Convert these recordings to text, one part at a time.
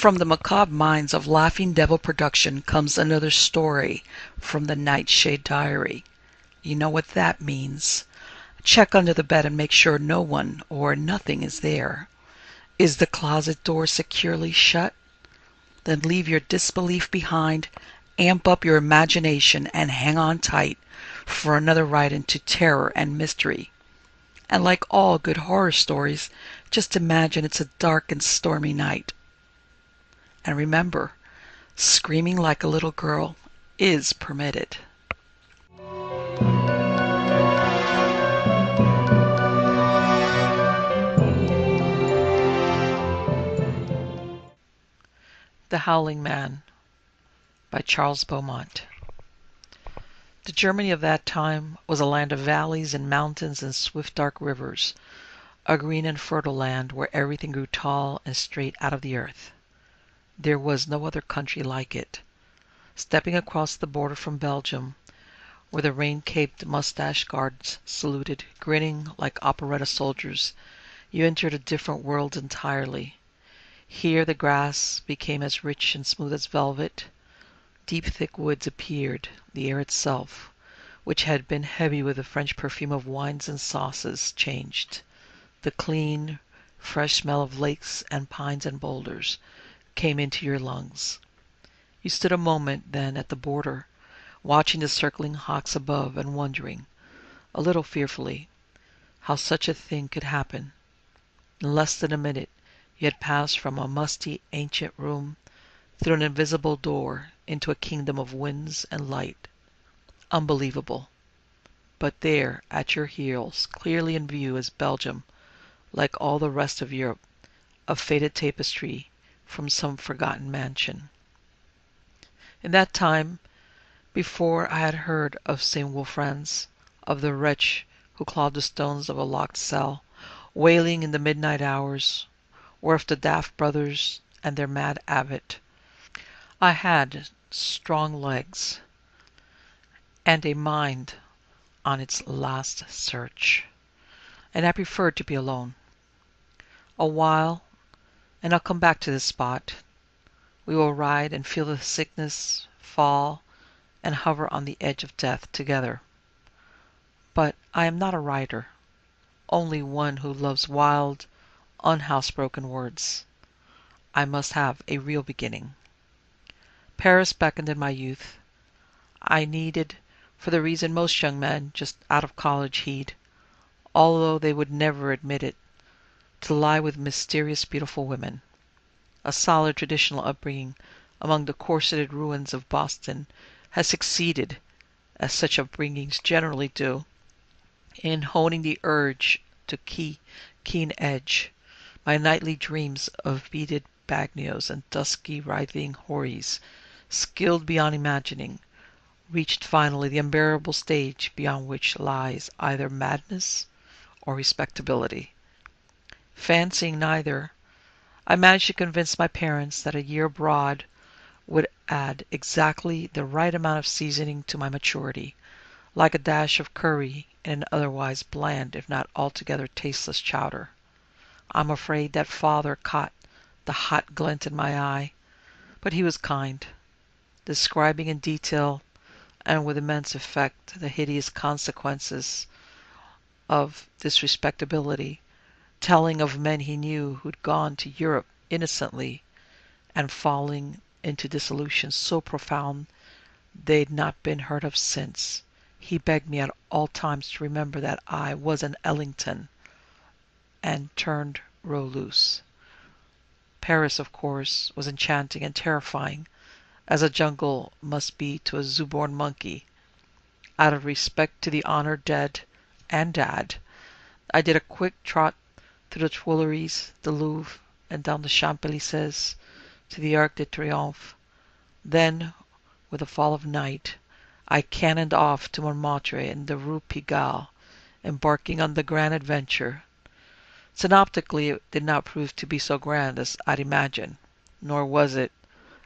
From the macabre minds of Laughing Devil Production comes another story from the Nightshade Diary. You know what that means. Check under the bed and make sure no one or nothing is there. Is the closet door securely shut? Then leave your disbelief behind, amp up your imagination, and hang on tight for another ride into terror and mystery. And like all good horror stories, just imagine it's a dark and stormy night. And remember, screaming like a little girl is permitted. The Howling Man by Charles Beaumont. The Germany of that time was a land of valleys and mountains and swift dark rivers, a green and fertile land where everything grew tall and straight out of the earth. There was no other country like it. Stepping across the border from Belgium, where the rain-caped mustache guards saluted, grinning like operetta soldiers, you entered a different world entirely. Here the grass became as rich and smooth as velvet. Deep thick woods appeared, the air itself, which had been heavy with the French perfume of wines and sauces, changed. The clean, fresh smell of lakes and pines and boulders came into your lungs. You stood a moment then at the border, watching the circling hawks above and wondering, a little fearfully, how such a thing could happen. In less than a minute you had passed from a musty ancient room through an invisible door into a kingdom of winds and light. Unbelievable. But there, at your heels, clearly in view, is Belgium, like all the rest of Europe, a faded tapestry from some forgotten mansion. In that time, before I had heard of St. Wulfran's, of the wretch who clawed the stones of a locked cell, wailing in the midnight hours, or of the daft brothers and their mad abbot, I had strong legs and a mind on its last search, and I preferred to be alone. A while, and I'll come back to this spot. We will ride and feel the sickness, fall, and hover on the edge of death together. But I am not a writer, only one who loves wild, unhousebroken words. I must have a real beginning. Paris beckoned in my youth. I needed, for the reason most young men just out of college heed, although they would never admit it, to lie with mysterious beautiful women. A solid traditional upbringing among the corseted ruins of Boston has succeeded, as such upbringings generally do, in honing the urge to keen edge. My nightly dreams of beaded bagnios and dusky writhing houris, skilled beyond imagining, reached finally the unbearable stage beyond which lies either madness or respectability. Fancying neither, I managed to convince my parents that a year abroad would add exactly the right amount of seasoning to my maturity, like a dash of curry in an otherwise bland if not altogether tasteless chowder. I'm afraid that father caught the hot glint in my eye, but he was kind, describing in detail and with immense effect the hideous consequences of this respectability, telling of men he knew who'd gone to Europe innocently and falling into dissolution so profound they'd not been heard of since. He begged me at all times to remember that I was an Ellington, and turned row loose. Paris, of course, was enchanting and terrifying, as a jungle must be to a zoo-born monkey. Out of respect to the honored dead and dad, I did a quick trot through the Tuileries, the Louvre, and down the Champs-Élysées to the Arc de Triomphe. Then, with the fall of night, I cannoned off to Montmartre and the Rue Pigalle, embarking on the grand adventure. Synoptically, it did not prove to be so grand as I'd imagined, nor was it,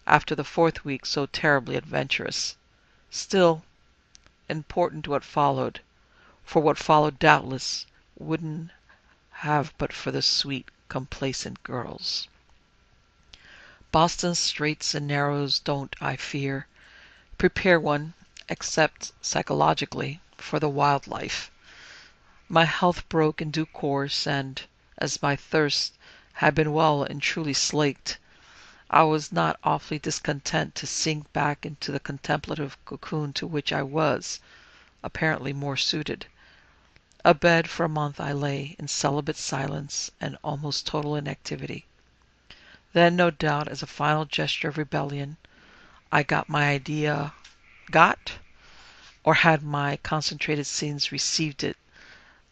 after the fourth week, so terribly adventurous. Still, important to what followed, for what followed doubtless wouldn't have but for the sweet, complacent girls. Boston's straights and narrows don't, I fear, prepare one, except psychologically, for the wild life. My health broke in due course, and, as my thirst had been well and truly slaked, I was not awfully discontent to sink back into the contemplative cocoon to which I was, apparently, more suited. Abed for a month I lay, in celibate silence and almost total inactivity. Then, no doubt, as a final gesture of rebellion, I got my idea got, or had my concentrated sins received it,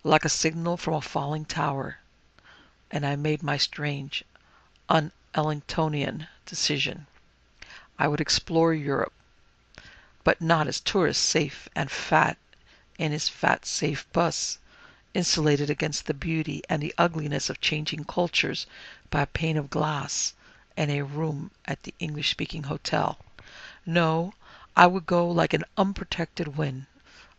like a signal from a falling tower, and I made my strange, un-Ellingtonian decision. I would explore Europe, but not as tourist safe and fat in his fat safe bus, insulated against the beauty and the ugliness of changing cultures by a pane of glass and a room at the English-speaking hotel. No, I would go like an unprotected wind,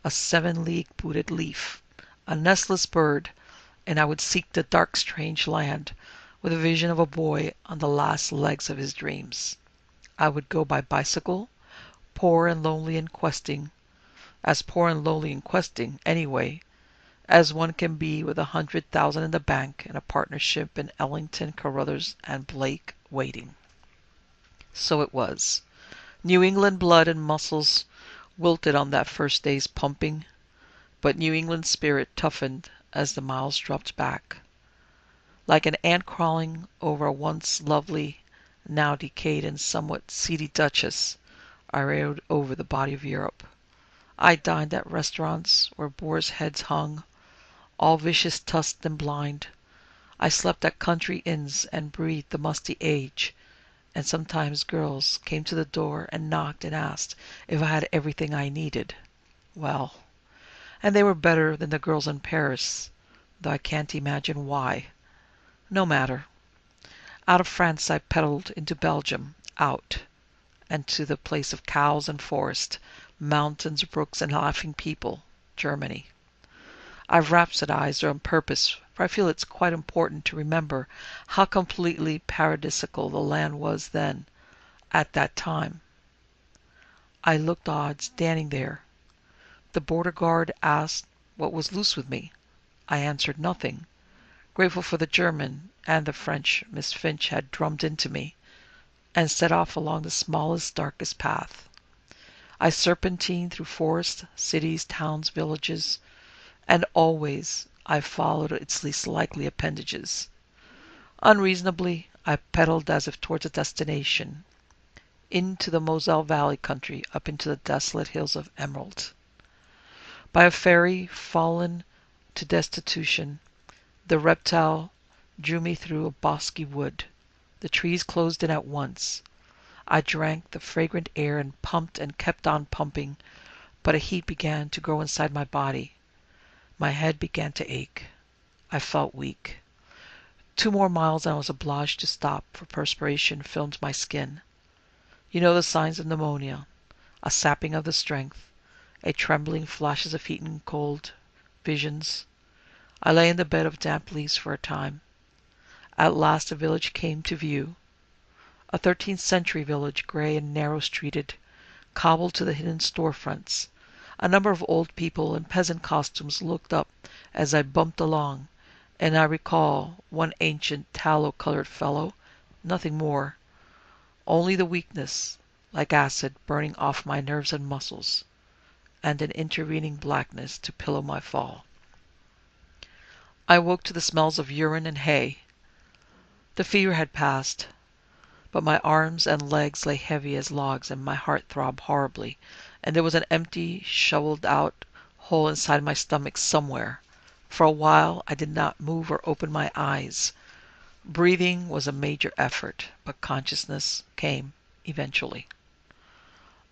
a 7-league booted leaf, a nestless bird, and I would seek the dark strange land with a vision of a boy on the last legs of his dreams. I would go by bicycle, poor and lonely and questing, as poor and lonely and questing, anyway, as one can be with 100,000 in the bank and a partnership in Ellington, Carruthers, and Blake waiting. So it was. New England blood and muscles wilted on that first day's pumping, but New England spirit toughened as the miles dropped back. Like an ant crawling over a once lovely, now decayed and somewhat seedy duchess, I rode over the body of Europe. I dined at restaurants where boars' heads hung, all vicious tusked and blind. I slept at country inns and breathed the musty age, and sometimes girls came to the door and knocked and asked if I had everything I needed. Well, and they were better than the girls in Paris, though I can't imagine why. No matter. Out of France I pedalled into Belgium, out, and to the place of cows and forest, mountains, brooks, and laughing people, Germany. I've rhapsodized on purpose, for I feel it's quite important to remember how completely paradisical the land was then, at that time. I looked odd standing there. The border guard asked what was loose with me. I answered nothing, grateful for the German and the French Miss Finch had drummed into me, and set off along the smallest, darkest path. I serpentined through forests, cities, towns, villages, and always I followed its least likely appendages. Unreasonably, I pedaled as if towards a destination, into the Moselle Valley country, up into the desolate hills of Emerald. By a ferry fallen to destitution, the reptile drew me through a bosky wood. The trees closed in at once. I drank the fragrant air and pumped and kept on pumping, but a heat began to grow inside my body. My head began to ache. I felt weak. 2 more miles and I was obliged to stop, for perspiration filmed my skin. You know the signs of pneumonia: a sapping of the strength, a trembling, flashes of heat and cold, visions. I lay in the bed of damp leaves for a time. At last a village came to view. A 13th century village, grey and narrow-streeted, cobbled to the hidden storefronts. A number of old people in peasant costumes looked up as I bumped along, and I recall one ancient tallow-colored fellow, nothing more, only the weakness, like acid, burning off my nerves and muscles, and an intervening blackness to pillow my fall. I woke to the smells of urine and hay. The fever had passed, but my arms and legs lay heavy as logs, and my heart throbbed horribly, and there was an empty, shoveled-out hole inside my stomach somewhere. For a while I did not move or open my eyes. Breathing was a major effort, but consciousness came eventually.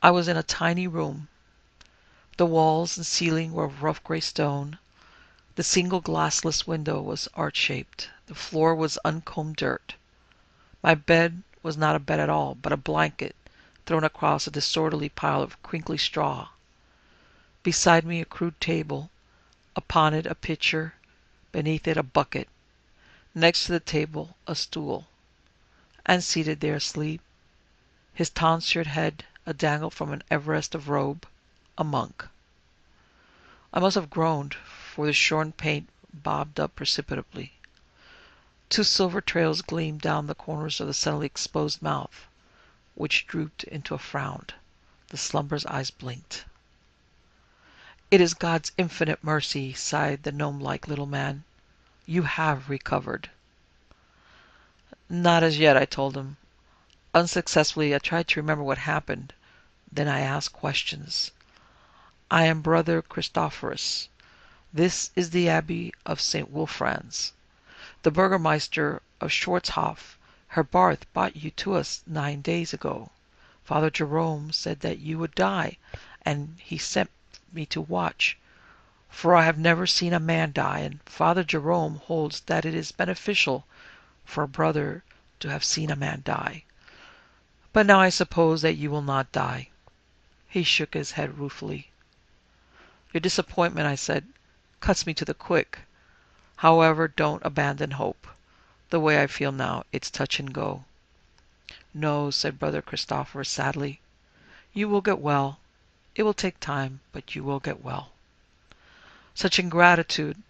I was in a tiny room. The walls and ceiling were of rough gray stone. The single glassless window was arch-shaped. The floor was uncombed dirt. My bed was not a bed at all, but a blanket thrown across a disorderly pile of crinkly straw. Beside me a crude table, upon it a pitcher, beneath it a bucket, next to the table a stool, and seated there asleep his tonsured head a dangle from an Everest of robe, a monk. I must have groaned, for the shorn paint bobbed up precipitately. Two silver trails gleamed down the corners of the suddenly exposed mouth, which drooped into a frown. The slumber's eyes blinked. "It is God's infinite mercy," sighed the gnome-like little man. "You have recovered." "Not as yet," I told him. Unsuccessfully, I tried to remember what happened. Then I asked questions. "I am Brother Christophorus. This is the Abbey of St. Wulfran's. The Burgermeister of Schwarzhof, Herr Barth, brought you to us 9 days ago. Father Jerome said that you would die, and he sent me to watch, for I have never seen a man die, and Father Jerome holds that it is beneficial for a brother to have seen a man die. But now I suppose that you will not die." He shook his head ruefully. "Your disappointment," I said, "cuts me to the quick. However, don't abandon hope. The way I feel now, it's touch and go." "No," said Brother Christophorus sadly. "You will get well. It will take time, but you will get well." "Such ingratitude,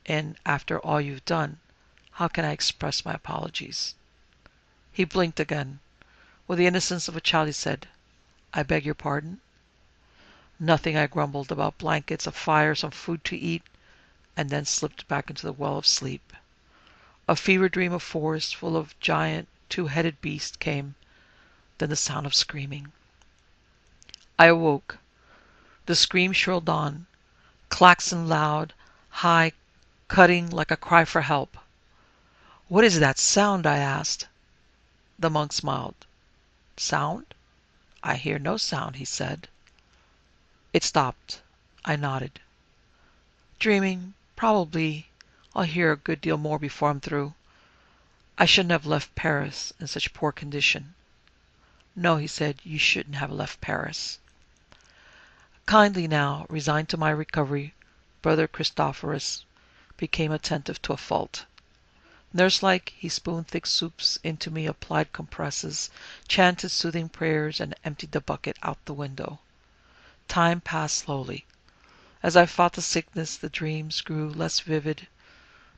and after all you've done, how can I express my apologies?" He blinked again. With the innocence of a child, he said, "I beg your pardon?" "Nothing," I grumbled, "about blankets, a fire, some food to eat," and then slipped back into the well of sleep. A fever dream of forest full of giant two-headed beasts came, then the sound of screaming. I awoke. The scream shrilled on, klaxon loud, high, cutting like a cry for help. "What is that sound?" I asked. The monk smiled. "Sound? I hear no sound," he said. It stopped. I nodded. "Dreaming. Probably I'll hear a good deal more before I'm through. I shouldn't have left Paris in such poor condition." "No," he said, "you shouldn't have left Paris." Kindly now, resigned to my recovery, Brother Christophorus became attentive to a fault. Nurse-like, he spooned thick soups into me, applied compresses, chanted soothing prayers, and emptied the bucket out the window. Time passed slowly. As I fought the sickness, the dreams grew less vivid,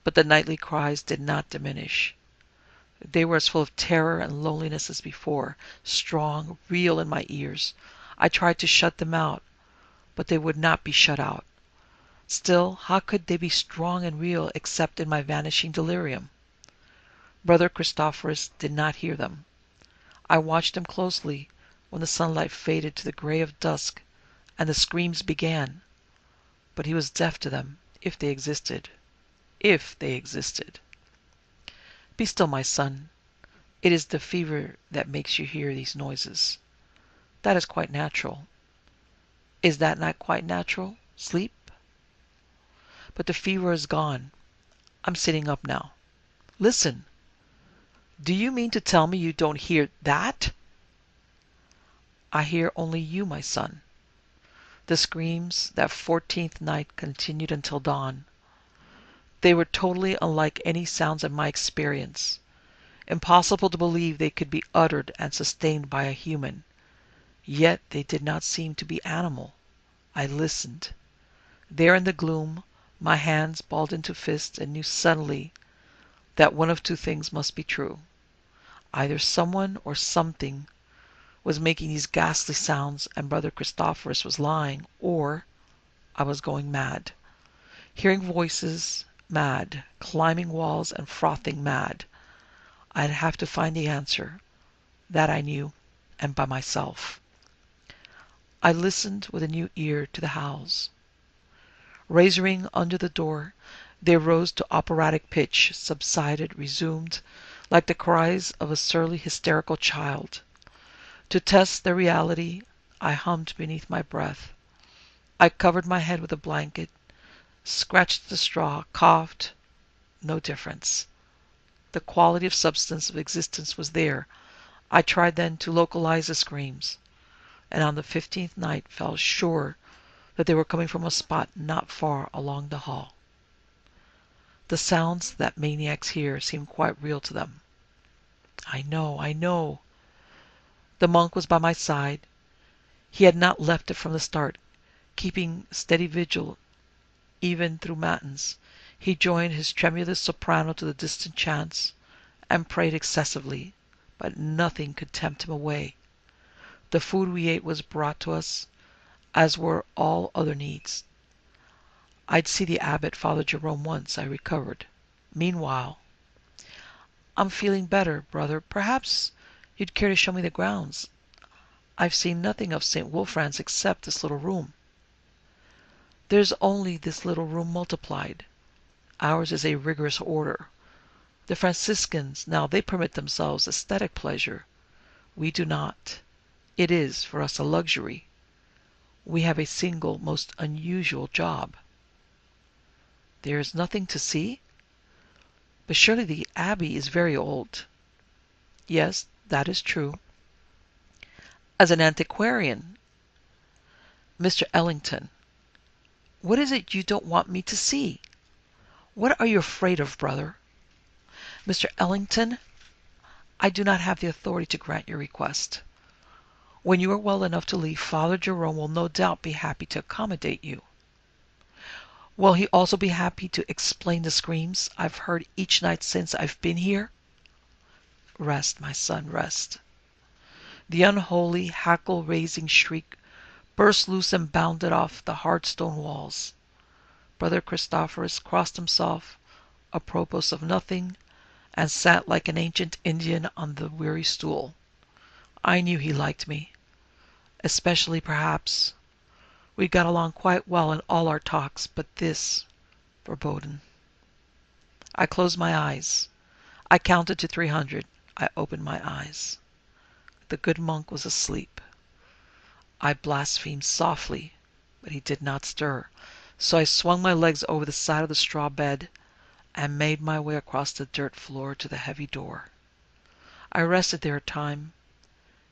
but the nightly cries did not diminish. They were as full of terror and loneliness as before, strong, real in my ears. I tried to shut them out, but they would not be shut out. Still, how could they be strong and real except in my vanishing delirium? Brother Christophorus did not hear them. I watched him closely when the sunlight faded to the gray of dusk and the screams began. But he was deaf to them, if they existed. If they existed. "Be still, my son. It is the fever that makes you hear these noises. That is quite natural." "Is that not quite natural? Sleep?" "But the fever is gone. I'm sitting up now. Listen! Do you mean to tell me you don't hear that?" "I hear only you, my son." The screams that 14th night continued until dawn. They were totally unlike any sounds in my experience. Impossible to believe they could be uttered and sustained by a human. Yet they did not seem to be animal. I listened. There in the gloom, my hands balled into fists, and knew suddenly that one of two things must be true. Either someone or something was making these ghastly sounds and Brother Christophorus was lying, or I was going mad. Hearing voices, mad. Climbing walls and frothing, mad. I'd have to find the answer. That I knew, and by myself. I listened with a new ear to the howls. Razoring under the door, they rose to operatic pitch, subsided, resumed, like the cries of a surly hysterical child. To test their reality, I hummed beneath my breath. I covered my head with a blanket, scratched the straw, coughed. No difference. The quality of substance of existence was there. I tried then to localize the screams, and on the 15th night felt sure that they were coming from a spot not far along the hall. The sounds that maniacs hear seem quite real to them. I know. The monk was by my side. He had not left it from the start, keeping steady vigil even through matins. He joined his tremulous soprano to the distant chants, and prayed excessively, but nothing could tempt him away. The food we ate was brought to us, as were all other needs. I'd see the abbot, Father Jerome, once I recovered. Meanwhile, I'm feeling better, brother. Perhaps you'd care to show me the grounds. I've seen nothing of St. Wulfran's except this little room. There's only this little room multiplied. Ours is a rigorous order. The Franciscans, now, they permit themselves aesthetic pleasure. We do not. It is, for us, a luxury. We have a single, most unusual job. There is nothing to see? But surely the abbey is very old. Yes, that is true. As an antiquarian, Mr. Ellington, what is it you don't want me to see? What are you afraid of, brother? Mr. Ellington, I do not have the authority to grant your request. When you are well enough to leave, Father Jerome will no doubt be happy to accommodate you. Will he also be happy to explain the screams I've heard each night since I've been here? Rest, my son, rest. The unholy, hackle-raising shriek burst loose and bounded off the hard stone walls. Brother Christophorus crossed himself, apropos of nothing, and sat like an ancient Indian on the weary stool. I knew he liked me. Especially, perhaps. We got along quite well in all our talks, but this foreboding. I closed my eyes. I counted to 300. I opened my eyes. The good monk was asleep. I blasphemed softly, but he did not stir, so I swung my legs over the side of the straw bed and made my way across the dirt floor to the heavy door. I rested there a time,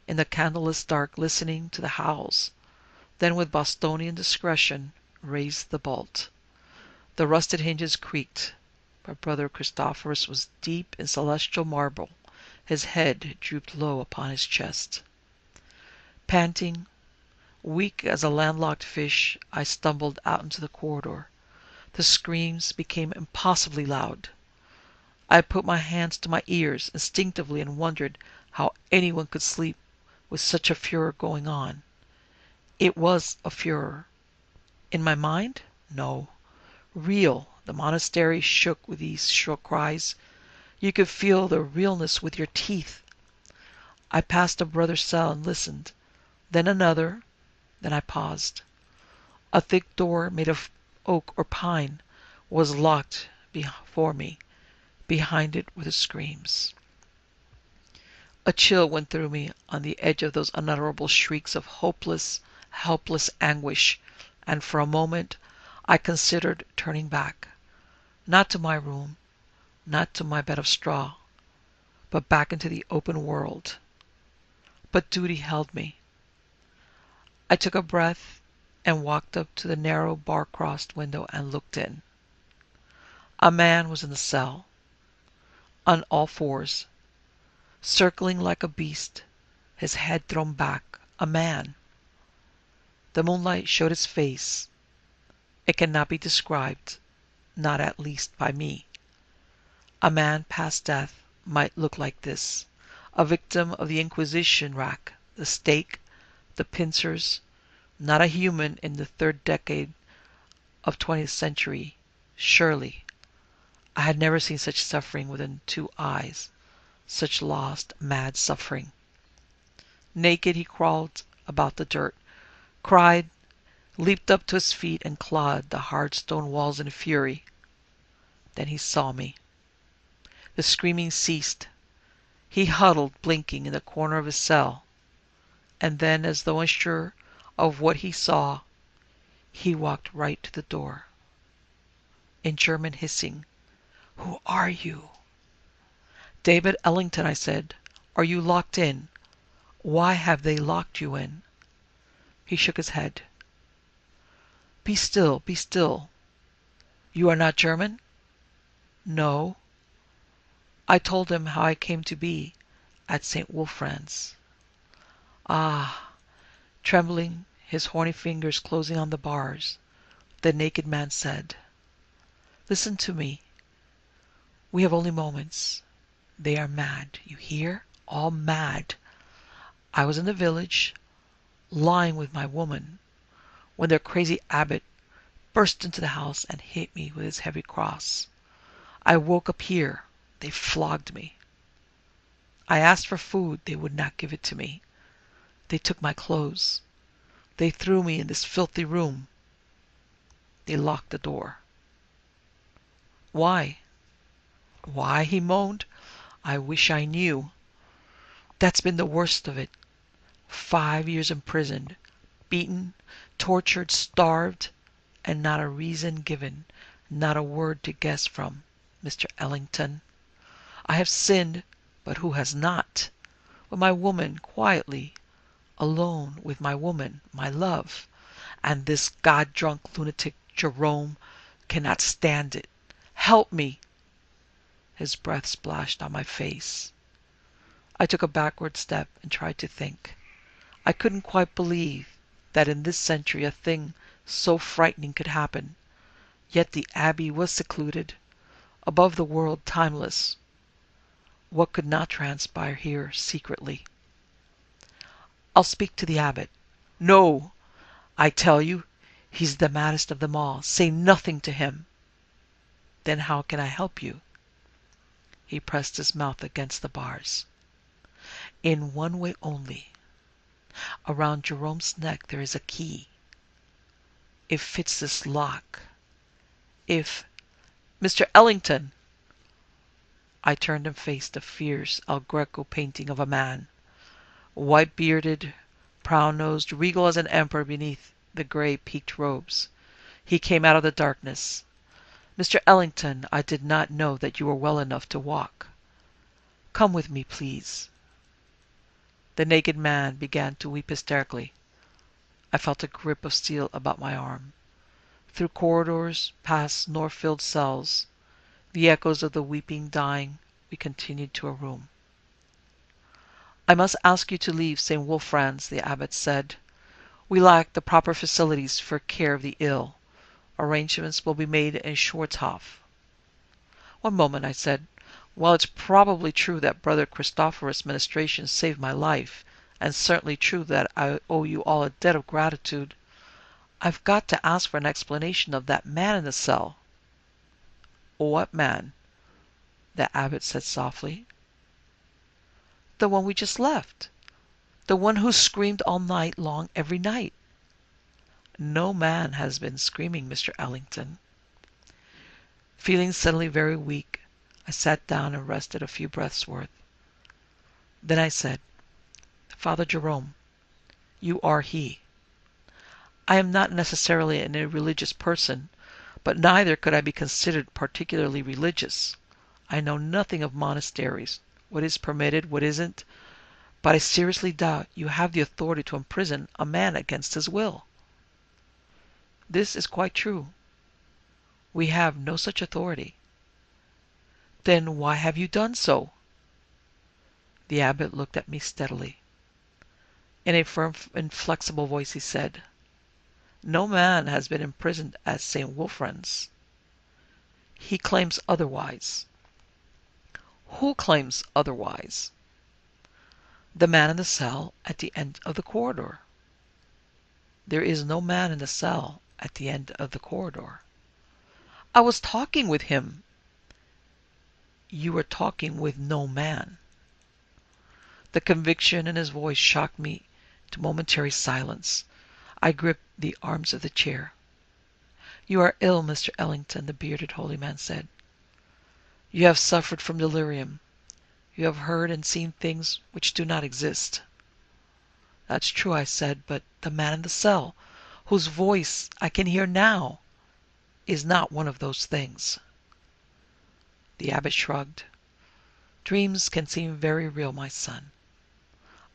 in the candleless dark, listening to the howls, then with Bostonian discretion raised the bolt. The rusted hinges creaked, but Brother Christophorus was deep in celestial marble. His head drooped low upon his chest. Panting, weak as a landlocked fish, I stumbled out into the corridor. The screams became impossibly loud. I put my hands to my ears instinctively and wondered how anyone could sleep with such a furor going on. It was a furor. In my mind? No. Real. The monastery shook with these shrill cries. You could feel the realness with your teeth. I passed a brother's cell and listened. Then another. Then I paused. A thick door made of oak or pine was locked before me. Behind it were the screams. A chill went through me on the edge of those unutterable shrieks of hopeless, helpless anguish, and for a moment I considered turning back. Not to my room, not to my bed of straw, but back into the open world. But duty held me. I took a breath and walked up to the narrow bar-crossed window and looked in. A man was in the cell, on all fours, circling like a beast, his head thrown back. A man. The moonlight showed his face. It cannot be described, not at least by me. A man past death might look like this, a victim of the Inquisition rack, the stake, the pincers, not a human in the third decade of 20th century, surely. I had never seen such suffering within 2 eyes, such lost, mad suffering. Naked he crawled about the dirt, cried, leaped up to his feet and clawed the hard stone walls in fury. Then he saw me. The screaming ceased. He huddled, blinking, in the corner of his cell. And then, as though unsure of what he saw, he walked right to the door. In German hissing, "Who are you?" "David Ellington," I said. "Are you locked in? Why have they locked you in?" He shook his head. "Be still, be still. You are not German?" "No." I told him how I came to be at St. Wulfran's. Ah! Trembling, his horny fingers closing on the bars, the naked man said, "Listen to me. We have only moments. They are mad. You hear? All mad. I was in the village, lying with my woman, when their crazy abbot burst into the house and hit me with his heavy cross. I woke up here. They flogged me. I asked for food. They would not give it to me. They took my clothes. They threw me in this filthy room. They locked the door." "Why?" "Why?" he moaned. "I wish I knew. That's been the worst of it. 5 years imprisoned, beaten, tortured, starved, and not a reason given, not a word to guess from, Mr. Ellington. I have sinned, but who has not? With my woman, quietly, alone with my woman, my love. And this God-drunk lunatic Jerome cannot stand it. Help me!" His breath splashed on my face. I took a backward step and tried to think. I couldn't quite believe that in this century a thing so frightening could happen. Yet the Abbey was secluded, above the world, timeless. What could not transpire here secretly? "I'll speak to the abbot." "No! I tell you, he's the maddest of them all. Say nothing to him." "Then how can I help you?" He pressed his mouth against the bars. "In one way only. Around Jerome's neck there is a key. It fits this lock. If... Mr. Ellington!" I turned and faced a fierce El Greco painting of a man, white-bearded, brown-nosed, regal as an emperor beneath the grey peaked robes. He came out of the darkness. "Mr. Ellington, I did not know that you were well enough to walk. Come with me, please." The naked man began to weep hysterically. I felt a grip of steel about my arm. Through corridors, past snore-filled cells, the echoes of the weeping dying, we continued to a room. "I must ask you to leave St. Wulfran's," the abbot said. "We lack the proper facilities for care of the ill. Arrangements will be made in Schwarzhof." "One moment," I said. "While it's probably true that Brother Christophorus' ministration saved my life, and certainly true that I owe you all a debt of gratitude, I've got to ask for an explanation of that man in the cell." "What man?" the abbot said softly. "The one we just left. The one who screamed all night long every night." "No man has been screaming, Mr. Ellington." Feeling suddenly very weak, I sat down and rested a few breaths' worth. Then I said, "Father Jerome, you are he. I am not necessarily an irreligious person, but neither could I be considered particularly religious. I know nothing of monasteries, what is permitted, what isn't, but I seriously doubt you have the authority to imprison a man against his will." "This is quite true. We have no such authority." "Then why have you done so?" The abbot looked at me steadily. In a firm, inflexible voice he said, "No man has been imprisoned at St. Wulfran's. He claims otherwise." "Who claims otherwise?" "The man in the cell at the end of the corridor." "There is no man in the cell at the end of the corridor." "I was talking with him." "You were talking with no man." The conviction in his voice shocked me to momentary silence. I gripped the arms of the chair. "You are ill, Mr. Ellington," the bearded holy man said. "You have suffered from delirium. You have heard and seen things which do not exist." "That's true," I said, "but the man in the cell, whose voice I can hear now, is not one of those things." The abbot shrugged. "Dreams can seem very real, my son."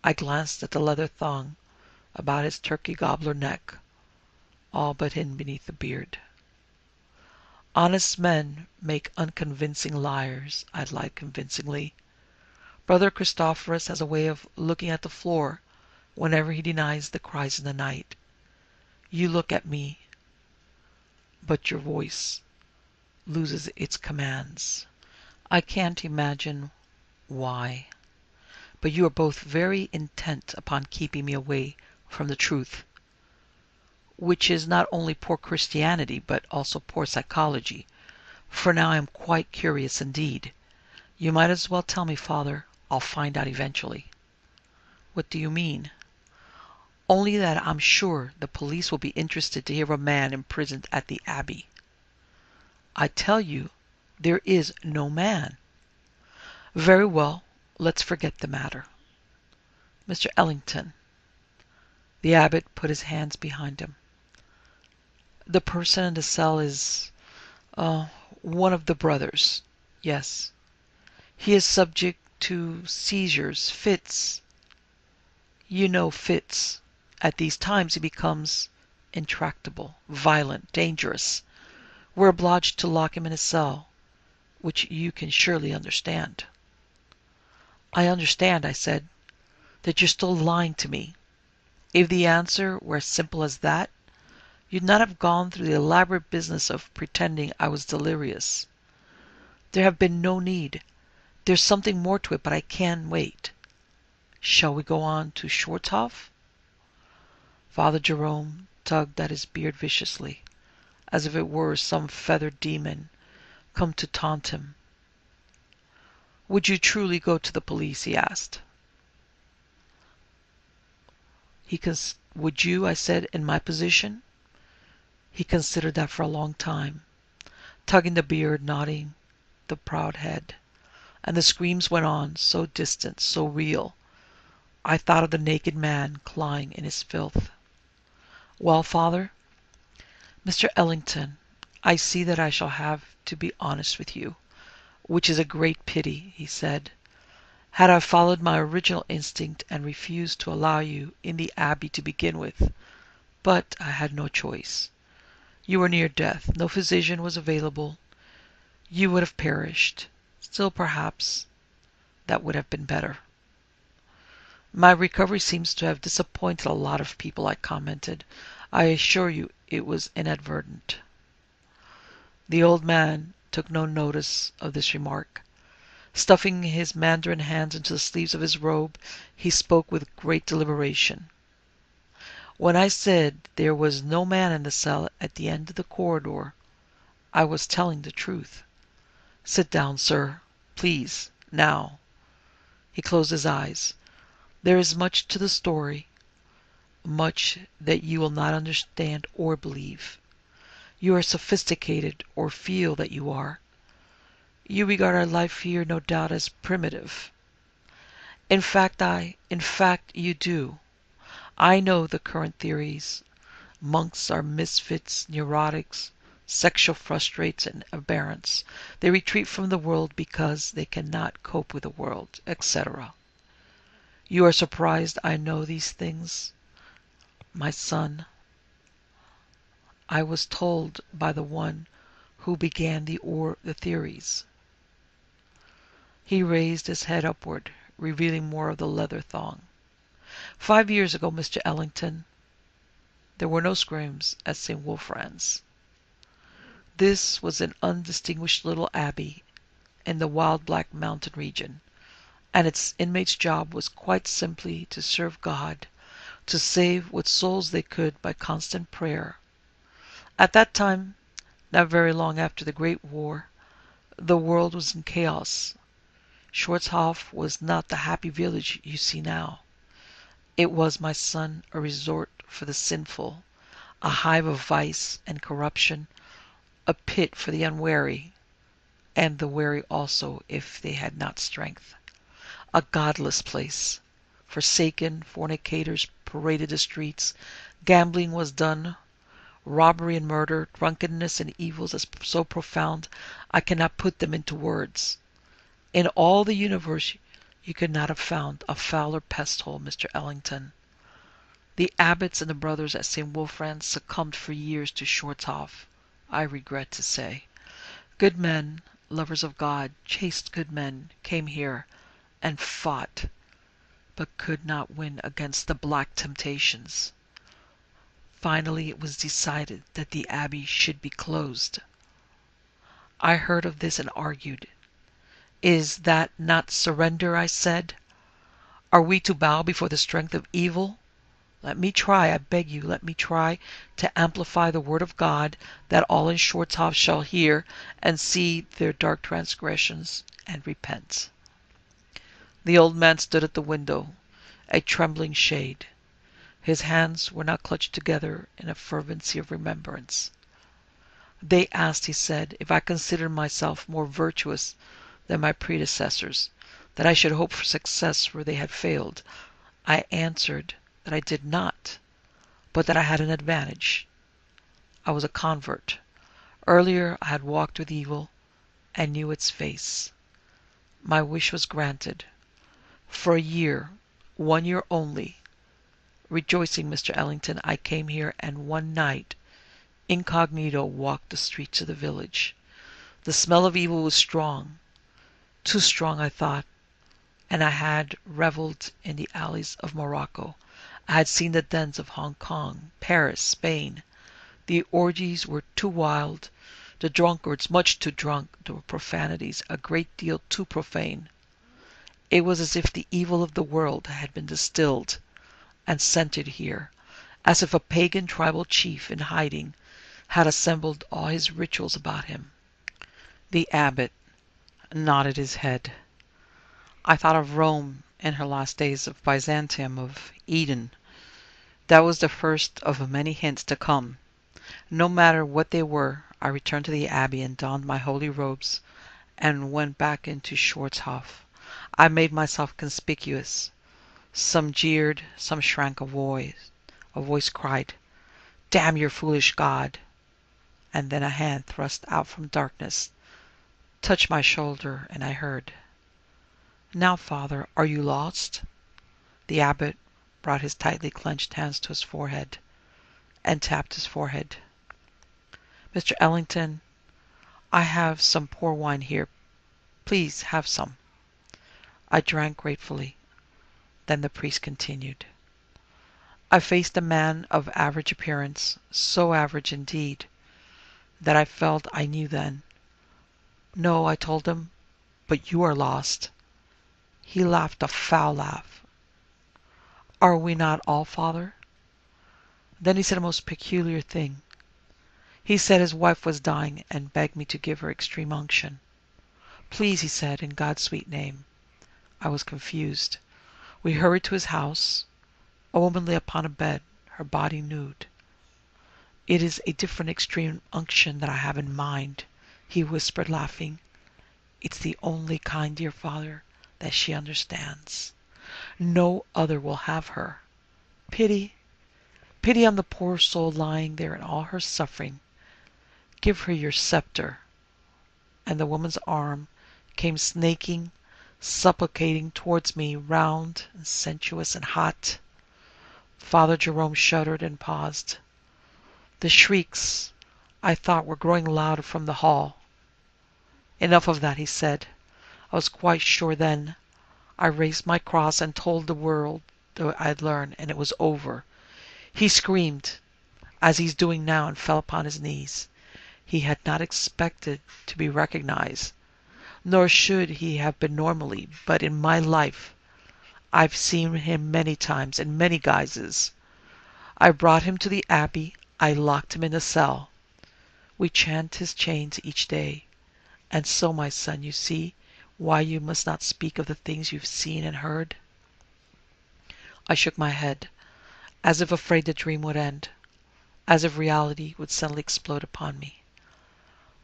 I glanced at the leather thong about his turkey gobbler neck, all but hidden beneath the beard. "Honest men make unconvincing liars," I lied convincingly. "Brother Christophorus has a way of looking at the floor whenever he denies the cries in the night. You look at me, but your voice loses its commands. I can't imagine why, but you are both very intent upon keeping me away from the truth, which is not only poor Christianity, but also poor psychology. For now I am quite curious indeed. You might as well tell me, Father. I'll find out eventually. What do you mean? Only that I'm sure the police will be interested to hear of a man imprisoned at the Abbey. I tell you, there is no man. Very well, let's forget the matter. Mr. Ellington. The abbot put his hands behind him. The person in the cell is, one of the brothers. Yes. He is subject to seizures, fits. You know fits. At these times he becomes intractable, violent, dangerous. We're obliged to lock him in a cell, which you can surely understand. I understand, I said, that you're still lying to me. If the answer were as simple as that, you'd not have gone through the elaborate business of pretending I was delirious. There have been no need. There's something more to it, but I can wait. Shall we go on to Schwarzhof? Father Jerome tugged at his beard viciously, as if it were some feathered demon come to taunt him. Would you truly go to the police? He asked. Would you, I said, in my position? He considered that for a long time, tugging the beard, nodding the proud head. And the screams went on, so distant, so real. I thought of the naked man clawing in his filth. Well, Father? Mr. Ellington, I see that I shall have to be honest with you, which is a great pity, he said. Had I followed my original instinct and refused to allow you in the Abbey to begin with, but I had no choice. You were near death. No physician was available. You would have perished. Still, perhaps, that would have been better. My recovery seems to have disappointed a lot of people, I commented. I assure you it was inadvertent. The old man took no notice of this remark. Stuffing his mandarin hands into the sleeves of his robe, he spoke with great deliberation. When I said there was no man in the cell at the end of the corridor, I was telling the truth. Sit down, sir. Please, now. He closed his eyes. There is much to the story, much that you will not understand or believe. You are sophisticated, or feel that you are. You regard our life here, no doubt, as primitive. In fact, you do. I know the current theories. Monks are misfits, neurotics, sexual frustrates, and aberrants. They retreat from the world because they cannot cope with the world, etc. You are surprised I know these things? My son, I was told by the one who began the theories. He raised his head upward, revealing more of the leather thong. 5 years ago, Mr. Ellington, there were no screams at St. Wolfran's. This was an undistinguished little abbey in the wild Black Mountain region, and its inmates' job was quite simply to serve God, to save what souls they could by constant prayer. At that time, not very long after the Great War, the world was in chaos. Schwarzhof was not the happy village you see now. It was, my son, a resort for the sinful, a hive of vice and corruption, a pit for the unwary, and the wary also if they had not strength. A godless place. Forsaken fornicators paraded the streets. Gambling was done. Robbery and murder, drunkenness and evils as so profound I cannot put them into words. In all the universe you could not have found a fouler pest hole, Mr. Ellington. The abbots and the brothers at St. Wolfran's succumbed for years to Schwarzhof, I regret to say. Good men, lovers of God, chaste good men, came here and fought but could not win against the black temptations. Finally, it was decided that the abbey should be closed. I heard of this and argued. Is that not surrender? I said. Are we to bow before the strength of evil? Let me try, I beg you, let me try to amplify the word of God, that all in Schwarzhof shall hear and see their dark transgressions and repent. The old man stood at the window, a trembling shade. His hands were now clutched together in a fervency of remembrance. They asked, he said, if I considered myself more virtuous than my predecessors, that I should hope for success where they had failed. I answered that I did not, but that I had an advantage. I was a convert. Earlier I had walked with evil and knew its face. My wish was granted. For a year, 1 year only, rejoicing, Mr. Ellington, I came here and one night, incognito, walked the streets of the village. The smell of evil was strong, too strong, I thought, and I had reveled in the alleys of Morocco. I had seen the dens of Hong Kong, Paris, Spain. The orgies were too wild, the drunkards much too drunk, the profanities a great deal too profane. It was as if the evil of the world had been distilled and centered here, as if a pagan tribal chief in hiding had assembled all his rituals about him. The abbot nodded his head. I thought of Rome in her last days, of Byzantium, of Eden. That was the first of many hints to come. No matter what they were, I returned to the abbey and donned my holy robes and went back into Schwarzhof. I made myself conspicuous. Some jeered, some shrank. A voice cried, "Damn your foolish God!" And then a hand thrust out from darkness touched my shoulder, and I heard, "Now, Father, are you lost?" The abbot brought his tightly clenched hands to his forehead and tapped his forehead. "Mr. Ellington, I have some poor wine here. Please have some." I drank gratefully. Then the priest continued. I faced a man of average appearance, so average indeed that I felt I knew then. "No," I told him, "but you are lost." He laughed a foul laugh. "Are we not all, Father?" Then he said a most peculiar thing. He said his wife was dying and begged me to give her extreme unction. "Please," he said, "in God's sweet name." I was confused. We hurried to his house. A woman lay upon a bed, her body nude. "It is a different extreme unction that I have in mind," he whispered, laughing. "It's the only kind, dear Father, that she understands. No other will have her. Pity, pity on the poor soul lying there in all her suffering. Give her your scepter." And the woman's arm came snaking, supplicating towards me, round and sensuous and hot. Father Jerome shuddered and paused. The shrieks, I thought, were growing louder from the hall. "Enough of that," he said. I was quite sure then. I raised my cross and told the world that I had learned, and it was over. He screamed, as he's doing now, and fell upon his knees. He had not expected to be recognized, nor should he have been normally, but in my life I've seen him many times in many guises. I brought him to the abbey. I locked him in a cell. We chant his chains each day. And so, my son, you see why you must not speak of the things you've seen and heard. I shook my head, as if afraid the dream would end, as if reality would suddenly explode upon me.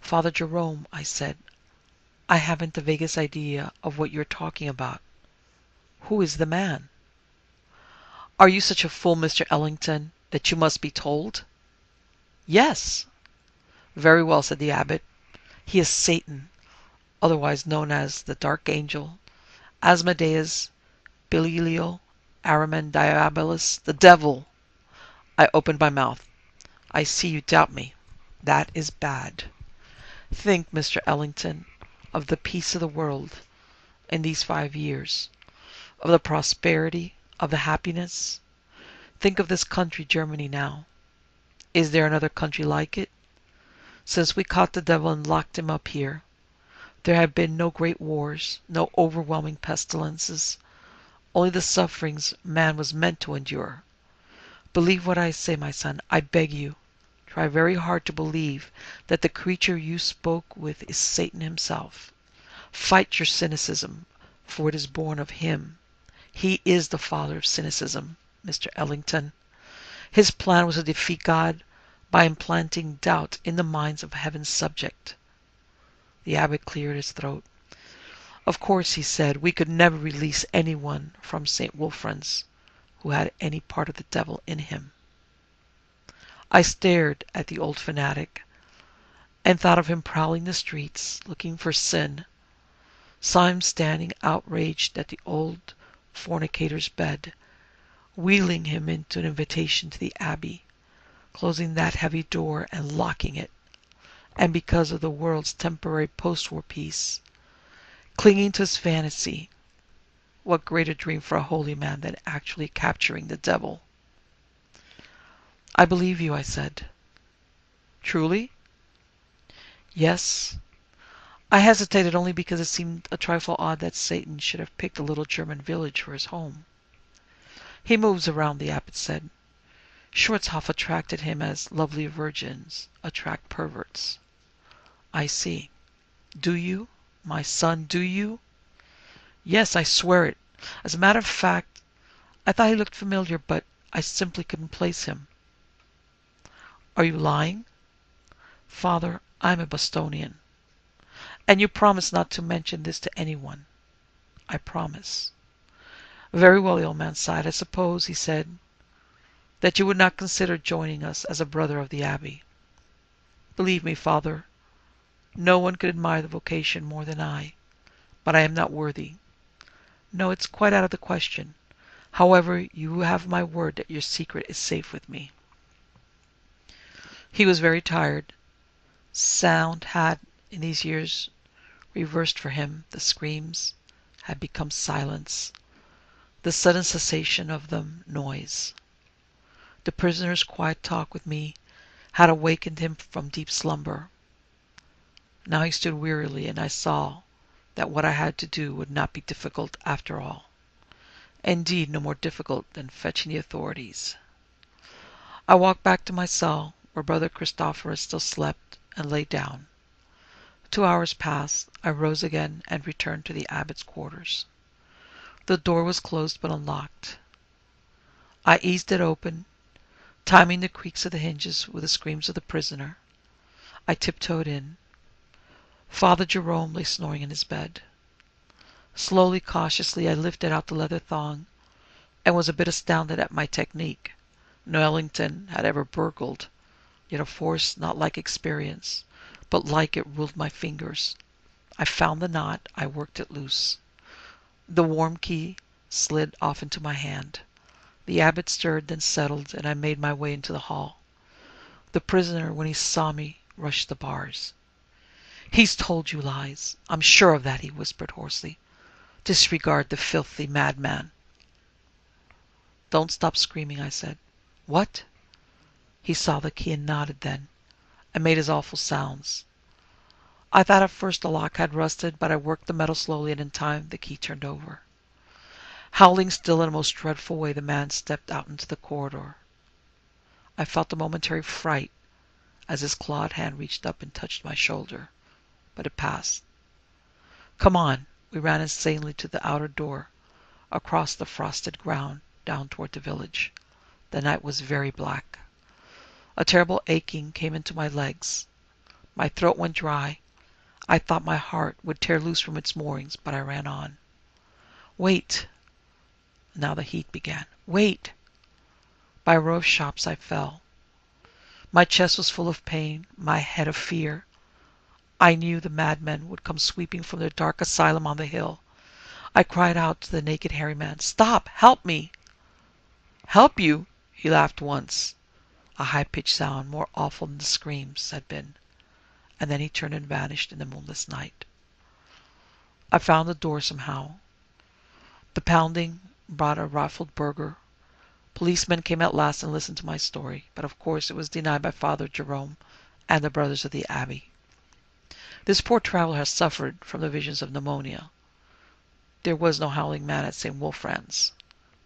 "Father Jerome," I said, "I haven't the vaguest idea of what you're talking about. Who is the man?" "Are you such a fool, Mr. Ellington, that you must be told?" "Yes." "Very well," said the abbot. "He is Satan, otherwise known as the Dark Angel, Asmodeus, Belial, Araman Diabolus, the Devil." I opened my mouth. "I see you doubt me. That is bad. Think, Mr. Ellington, of the peace of the world in these 5 years. of the prosperity, of the happiness. Think of this country, Germany, now. Is there another country like it? Since we caught the devil and locked him up here, there have been no great wars, no overwhelming pestilences, only the sufferings man was meant to endure. Believe what I say, my son, I beg you. Try very hard to believe that the creature you spoke with is Satan himself. Fight your cynicism, for it is born of him. He is the father of cynicism, Mr. Ellington. His plan was to defeat God by implanting doubt in the minds of heaven's subject. The abbot cleared his throat. Of course, he said, we could never release anyone from St. Wulfran's who had any part of the devil in him. I stared at the old fanatic and thought of him prowling the streets looking for sin. Saw him standing outraged at the old fornicator's bed, wheeling him into an invitation to the abbey, closing that heavy door and locking it, and because of the world's temporary post-war peace, clinging to his fantasy. What greater dream for a holy man than actually capturing the devil? I believe you, I said. Truly? Yes. I hesitated only because it seemed a trifle odd that Satan should have picked a little German village for his home. He moves around, the abbot said. Schwarzhoff attracted him as lovely virgins attract perverts. I see. Do you? My son, do you? Yes, I swear it. As a matter of fact, I thought he looked familiar, but I simply couldn't place him. Are you lying? Father, I'm a Bostonian. And you promise not to mention this to anyone? I promise. Very well, the old man sighed. I suppose, he said, that you would not consider joining us as a brother of the abbey. Believe me, Father, no one could admire the vocation more than I, but I am not worthy. No, it's quite out of the question. However, you have my word that your secret is safe with me. He was very tired. Sound had, in these years, reversed for him. The screams had become silence. The sudden cessation of them, noise. The prisoner's quiet talk with me had awakened him from deep slumber. Now he stood wearily, and I saw that what I had to do would not be difficult after all. Indeed, no more difficult than fetching the authorities. I walked back to my cell, where Brother Christophorus still slept, and lay down. 2 hours passed. I rose again and returned to the abbot's quarters. The door was closed but unlocked. I eased it open, timing the creaks of the hinges with the screams of the prisoner. I tiptoed in. Father Jerome lay snoring in his bed. Slowly, cautiously, I lifted out the leather thong and was a bit astounded at my technique. No Ellington had ever burgled, yet a force not like experience, but like it ruled my fingers. I found the knot. I worked it loose. The warm key slid off into my hand. The abbot stirred, then settled, and I made my way into the hall. The prisoner, when he saw me, rushed the bars. "He's told you lies. I'm sure of that," he whispered hoarsely. "Disregard the filthy madman." "Don't stop screaming," I said. "What?" He saw the key and nodded then, and made his awful sounds. I thought at first the lock had rusted, but I worked the metal slowly, and in time the key turned over. Howling still in a most dreadful way, the man stepped out into the corridor. I felt a momentary fright as his clawed hand reached up and touched my shoulder, but it passed. "Come on." We ran insanely to the outer door, across the frosted ground, down toward the village. The night was very black. A terrible aching came into my legs. My throat went dry. I thought my heart would tear loose from its moorings, but I ran on. "Wait!" Now the heat began. "Wait!" By a row of shops I fell. My chest was full of pain, my head of fear. I knew the madmen would come sweeping from their dark asylum on the hill. I cried out to the naked hairy man, "Stop! Help me!" "Help you?" He laughed once, a high-pitched sound more awful than the screams had been, and then he turned and vanished in the moonless night. I found the door somehow. The pounding brought a raffled burger. Policemen came at last and listened to my story, but of course it was denied by Father Jerome and the brothers of the Abbey. This poor traveler has suffered from the visions of pneumonia. There was no howling man at St. Wulfran's.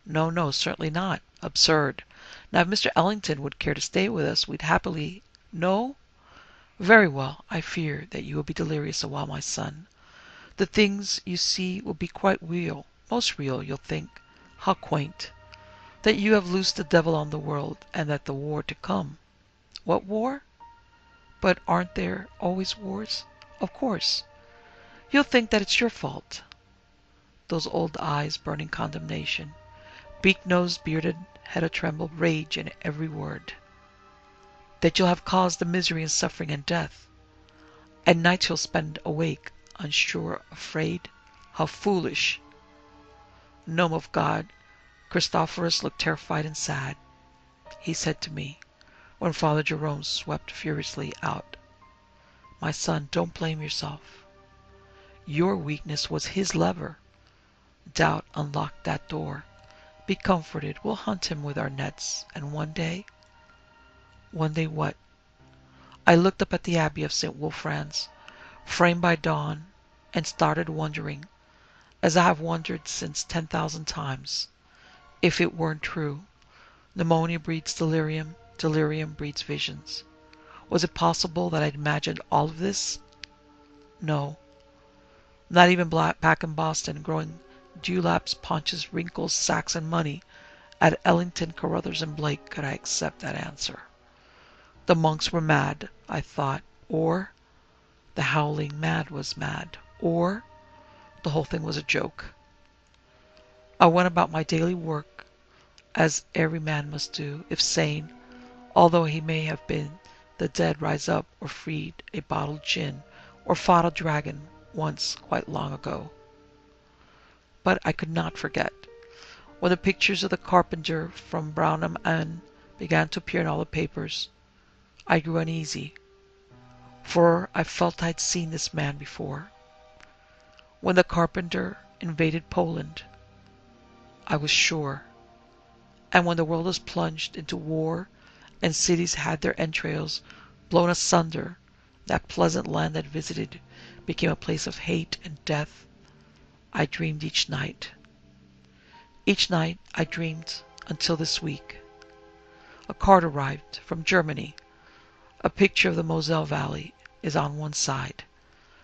No, no, certainly not. Absurd. Now, if Mr. Ellington would care to stay with us, we'd happily... No? Very well. I fear that you will be delirious a while, my son. The things you see will be quite real. Most real, you'll think. How quaint. That you have loosed the devil on the world, and that the war to come... What war? But aren't there always wars? Of course. You'll think that it's your fault. Those old eyes burning condemnation. Beak-nosed, bearded, head a-tremble, rage in every word. That you'll have caused the misery and suffering and death. And nights you'll spend awake, unsure, afraid. How foolish! Gnome of God, Christophorus looked terrified and sad. He said to me, when Father Jerome swept furiously out, "My son, don't blame yourself. Your weakness was his lever. Doubt unlocked that door. Be comforted. We'll hunt him with our nets. And one day..." One day what? I looked up at the Abbey of St. Wulfran's, framed by dawn, and started wondering, as I have wondered since 10,000 times, if it weren't true. Pneumonia breeds delirium. Delirium breeds visions. Was it possible that I'd imagined all of this? No. Not even back in Boston, growing dewlaps, paunches, wrinkles, sacks, and money at Ellington, Carruthers, and Blake could I accept that answer. The monks were mad, I thought, or the howling man was mad, or the whole thing was a joke. I went about my daily work, as every man must do, if sane, although he may have been the dead rise up, or freed a bottled gin, or fought a dragon once quite long ago. But I could not forget. When the pictures of the carpenter from Brownham Inn began to appear in all the papers, I grew uneasy, for I felt I'd seen this man before. When the carpenter invaded Poland, I was sure. And when the world was plunged into war and cities had their entrails blown asunder, that pleasant land I'd visited became a place of hate and death. I dreamed each night. Each night I dreamed until this week. A card arrived from Germany. A picture of the Moselle Valley is on one side,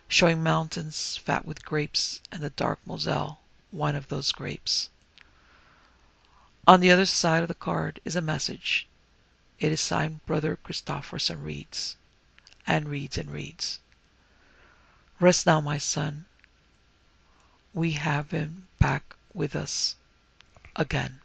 showing mountains fat with grapes and the dark Moselle, wine of those grapes. On the other side of the card is a message. It is signed Brother Christophorus and reads, and reads, and reads. Rest now, my son. We have him back with us again.